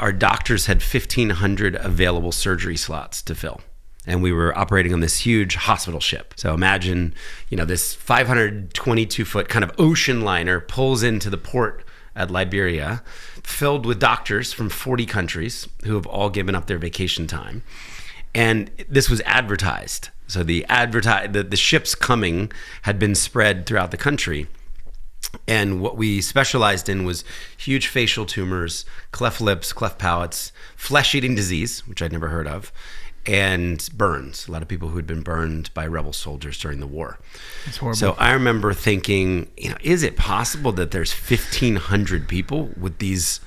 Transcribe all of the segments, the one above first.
our doctors had 1,500 available surgery slots to fill. And we were operating on this huge hospital ship. So imagine, this 522-foot kind of ocean liner pulls into the port at Liberia, filled with doctors from 40 countries who have all given up their vacation time. And this was advertised. So the ship's coming had been spread throughout the country. And what we specialized in was huge facial tumors, cleft lips, cleft palates, flesh-eating disease, which I'd never heard of, and burns. A lot of people who had been burned by rebel soldiers during the war. That's horrible. So I remember thinking, is it possible that there's 1,500 people with these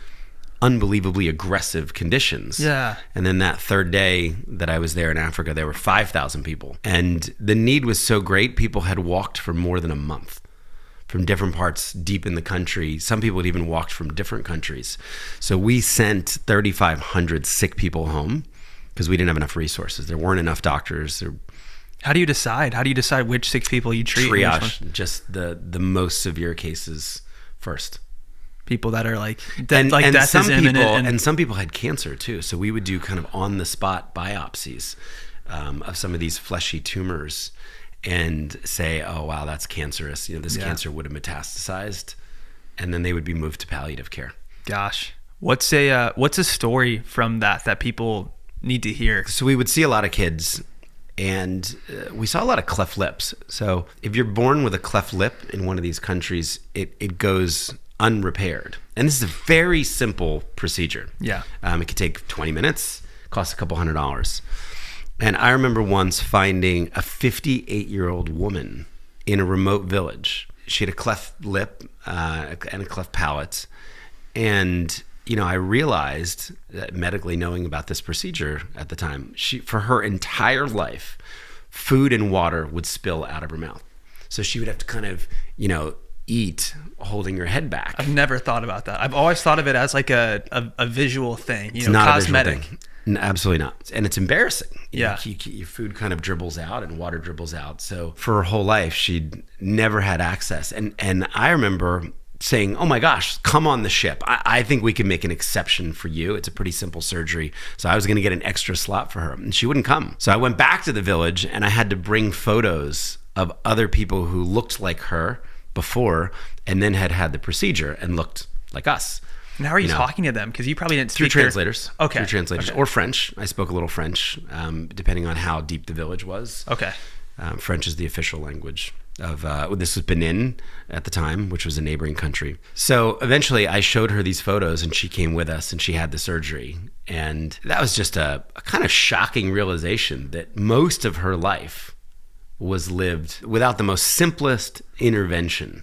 unbelievably aggressive conditions? Yeah. And then that third day that I was there in Africa, there were 5,000 people. And the need was so great, people had walked for more than a month from different parts deep in the country. Some people had even walked from different countries. So we sent 3,500 sick people home because we didn't have enough resources. There weren't enough doctors. How do you decide? How do you decide which sick people you treat? Triage, just the most severe cases first. People that are like and death some is imminent. People, and some people had cancer too. So we would do kind of on-the-spot biopsies of some of these fleshy tumors and say, oh, wow, that's cancerous. This cancer would have metastasized. And then they would be moved to palliative care. Gosh. What's a story from that people need to hear? So we would see a lot of kids, and we saw a lot of cleft lips. So if you're born with a cleft lip in one of these countries, it goes unrepaired. And this is a very simple procedure. Yeah. It could take 20 minutes, cost a couple $100s. And I remember once finding a 58-year-old woman in a remote village. She had a cleft lip and a cleft palate. And, I realized that medically knowing about this procedure at the time, for her entire life, food and water would spill out of her mouth. So she would have to kind of, eat holding her head back. I've never thought about that. I've always thought of it as like a visual thing, it's not cosmetic. A visual thing. No, absolutely not. And it's embarrassing. Yeah. Your food kind of dribbles out and water dribbles out. So for her whole life, she'd never had access. And I remember saying, oh my gosh, come on the ship. I think we can make an exception for you. It's a pretty simple surgery. So I was going to get an extra slot for her, and she wouldn't come. So I went back to the village, and I had to bring photos of other people who looked like her before and then had the procedure and looked like us. And how are you talking to them? Because you probably didn't speak through translators. Okay. Through translators. Okay. Or French. I spoke a little French, depending on how deep the village was. Okay. French is the official language of, this was Benin at the time, which was a neighboring country. So eventually I showed her these photos, and she came with us, and she had the surgery. And that was just a kind of shocking realization that most of her life was lived without the most simplest intervention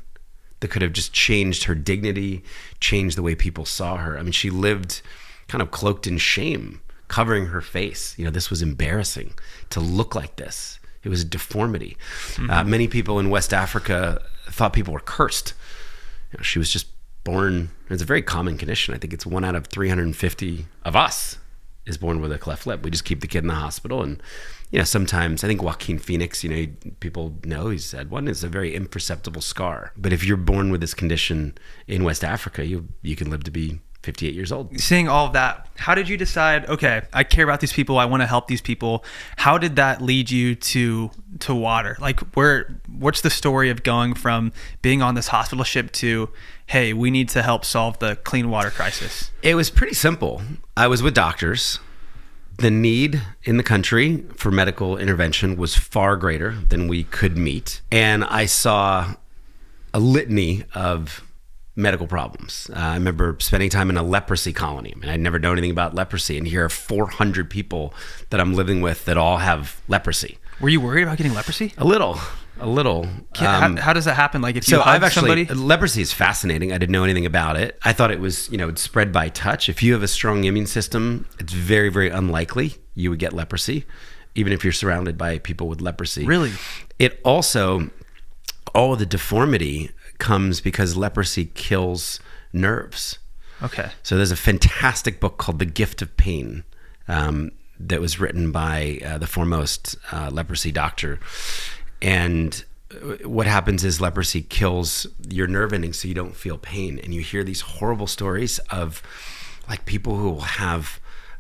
that could have just changed her dignity, changed the way people saw her. I mean, she lived kind of cloaked in shame, covering her face. This was embarrassing to look like this. It was a deformity. Mm-hmm. Many people in West Africa thought people were cursed. She was just born. It's a very common condition. I think it's 1 out of 350 of us is born with a cleft lip. We just keep the kid in the hospital, and sometimes I think Joaquin Phoenix, people know he's had one. It's a very imperceptible scar. But if you're born with this condition in West Africa, you can live to be 58 years old. Seeing all of that, how did you decide, okay, I care about these people, I want to help these people? How did that lead you to water? Like, what's the story of going from being on this hospital ship to, hey, we need to help solve the clean water crisis? It was pretty simple. I was with doctors. The need in the country for medical intervention was far greater than we could meet. And I saw a litany of medical problems. I remember spending time in a leprosy colony. I mean, I'd never known anything about leprosy, and here are 400 people that I'm living with that all have leprosy. Were you worried about getting leprosy? A little. How does that happen? Like, if you hug somebody? Leprosy is fascinating. I didn't know anything about it. I thought it was, it's spread by touch. If you have a strong immune system, it's very, very unlikely you would get leprosy, even if you're surrounded by people with leprosy. Really? It also, all of the deformity comes because leprosy kills nerves. Okay. So there's a fantastic book called The Gift of Pain that was written by the foremost leprosy doctor. And what happens is leprosy kills your nerve endings so you don't feel pain. And you hear these horrible stories of like people who will have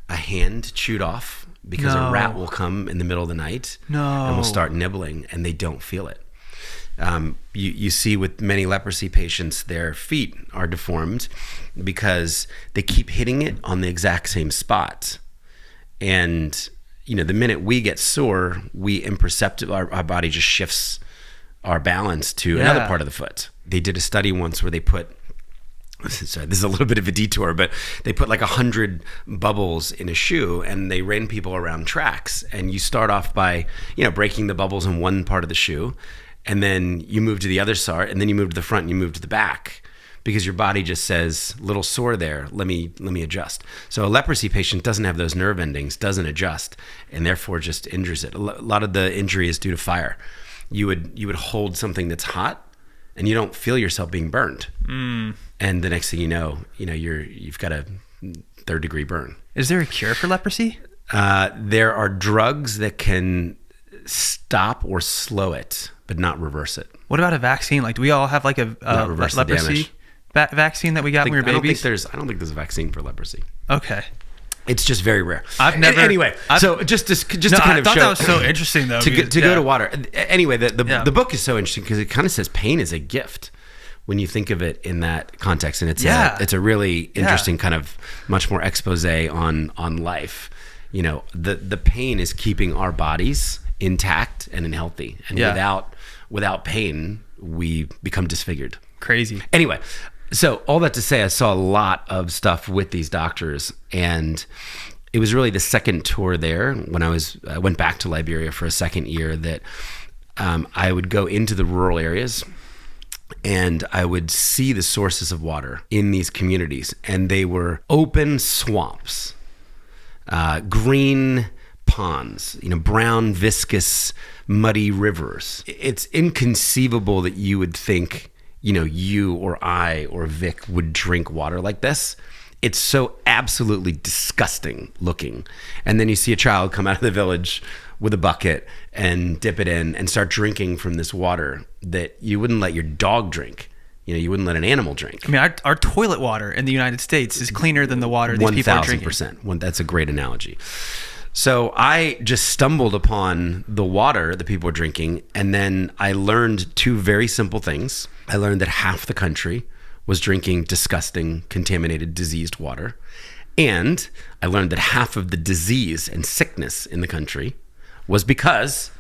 a hand chewed off because a rat will come in the middle of the night and will start nibbling, and they don't feel it. You see with many leprosy patients, their feet are deformed because they keep hitting it on the exact same spot. And, the minute we get sore, our body just shifts our balance to another part of the foot. They did a study once where they put, sorry, this is a little bit of a detour, but they put like 100 bubbles in a shoe, and they ran people around tracks. And you start off by, breaking the bubbles in one part of the shoe, and then you move to the other side, and then you move to the front and you move to the back, because your body just says, little sore there, let me adjust. So a leprosy patient doesn't have those nerve endings, doesn't adjust, and therefore just injures it. A lot of the injury is due to fire. You would hold something that's hot, and you don't feel yourself being burned. And the next thing you know, you've got a 3rd-degree burn. Is there a cure for leprosy? There are drugs that can stop or slow it, but not reverse it. What about a vaccine? Like, do we all have like a leprosy vaccine that we got when we were babies? I don't think there's a vaccine for leprosy. Okay. It's just very rare. I've never. Anyway, so just to kind of I thought show, that was so interesting though. to go to water. Anyway, the book is so interesting because it kind of says pain is a gift when you think of it in that context, and it's a really interesting kind of much more expose on life. The pain is keeping our bodies intact and healthy, and without pain, we become disfigured. Crazy. Anyway. So all that to say, I saw a lot of stuff with these doctors, and it was really the second tour there when I went back to Liberia for a second year that I would go into the rural areas, and I would see the sources of water in these communities, and they were open swamps, green ponds, brown, viscous, muddy rivers. It's inconceivable that you would think you or I or Vic would drink water like this. It's so absolutely disgusting looking. And then you see a child come out of the village with a bucket and dip it in and start drinking from this water that you wouldn't let your dog drink. You wouldn't let an animal drink. I mean, our toilet water in the United States is cleaner than the water these people are drinking. 1,000%. That's a great analogy. So I just stumbled upon the water that people were drinking, and then I learned 2 very simple things. I learned that half the country was drinking disgusting, contaminated, diseased water. And I learned that half of the disease and sickness in the country was because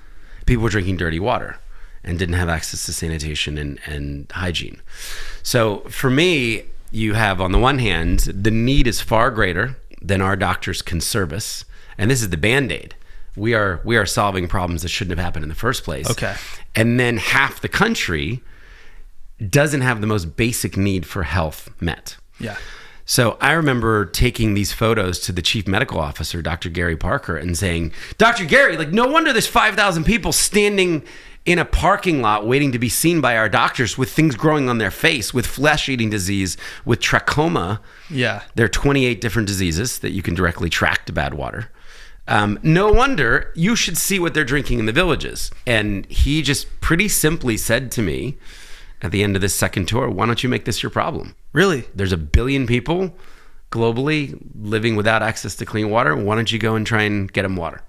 people were drinking dirty water and didn't have access to sanitation and hygiene. So for me, you have, on the one hand, the need is far greater than our doctors can service. And this is the Band-Aid. We are solving problems that shouldn't have happened in the first place. Okay. And then half the country doesn't have the most basic need for health met. Yeah. So I remember taking these photos to the chief medical officer, Dr. Gary Parker, and saying, Dr. Gary, no wonder there's 5,000 people standing in a parking lot waiting to be seen by our doctors with things growing on their face, with flesh-eating disease, with trachoma. Yeah. There are 28 different diseases that you can directly track to bad water. No wonder. You should see what they're drinking in the villages. And he just pretty simply said to me at the end of this second tour, why don't you make this your problem? Really? There's 1 billion people globally living without access to clean water. Why don't you go and try and get them water?